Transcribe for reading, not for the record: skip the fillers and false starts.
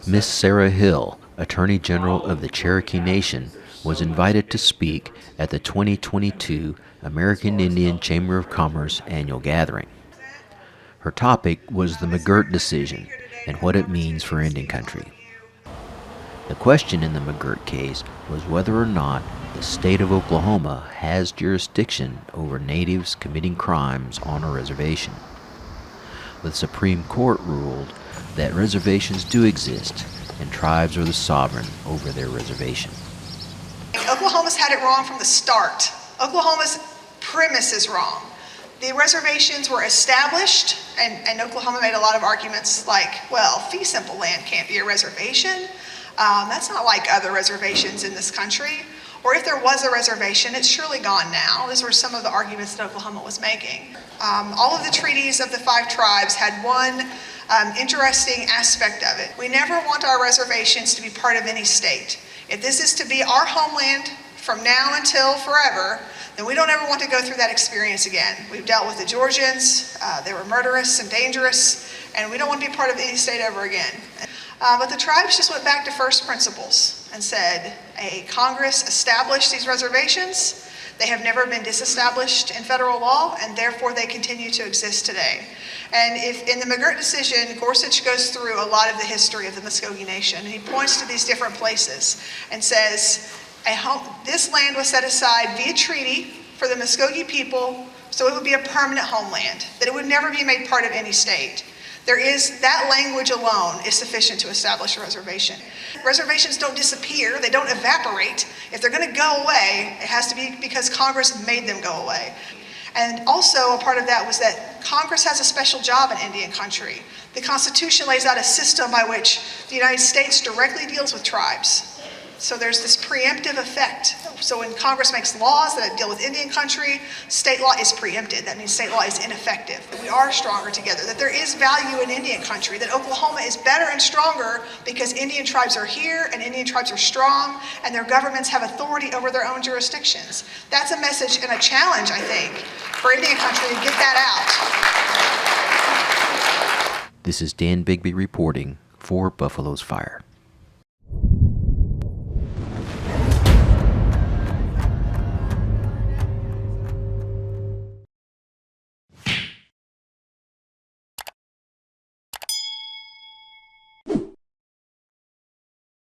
Miss Sara Hill, Attorney General of the Cherokee Nation, was invited to speak at the 2022 American Indian Chamber of Commerce annual gathering. Her topic was the McGirt decision and what it means for Indian country. The question in the McGirt case was whether or not the state of Oklahoma has jurisdiction over natives committing crimes on a reservation. The Supreme Court ruled that reservations do exist and tribes are the sovereign over their reservation. Oklahoma's had it wrong from the start. Oklahoma's premise is wrong. The reservations were established, and Oklahoma made a lot of arguments like, well, fee simple land can't be a reservation. That's not like other reservations in this country. Or if there was a reservation, it's surely gone now. These were some of the arguments that Oklahoma was making. All of the treaties of the 5 tribes had one interesting aspect of it. We never want our reservations to be part of any state. If this is to be our homeland from now until forever, then we don't ever want to go through that experience again. We've dealt with the Georgians. They were murderous and dangerous, and we don't want to be part of any state ever again. But the tribes just went back to first principles and said, a Congress established these reservations. They have never been disestablished in federal law, and therefore they continue to exist today. And if in the McGirt decision, Gorsuch goes through a lot of the history of the Muskogee Nation, and he points to these different places and says, this land was set aside via treaty for the Muskogee people, so it would be a permanent homeland, that it would never be made part of any state. That language alone is sufficient to establish a reservation. Reservations don't disappear, they don't evaporate. If they're going to go away, it has to be because Congress made them go away. And also a part of that was that Congress has a special job in Indian country. The Constitution lays out a system by which the United States directly deals with tribes. So there's this preemptive effect. So when Congress makes laws that deal with Indian country, state law is preempted. That means state law is ineffective. That we are stronger together, that there is value in Indian country, that Oklahoma is better and stronger because Indian tribes are here and Indian tribes are strong and their governments have authority over their own jurisdictions. That's a message and a challenge, I think, for Indian country to get that out. This is Dan Bigby reporting for Buffalo's Fire.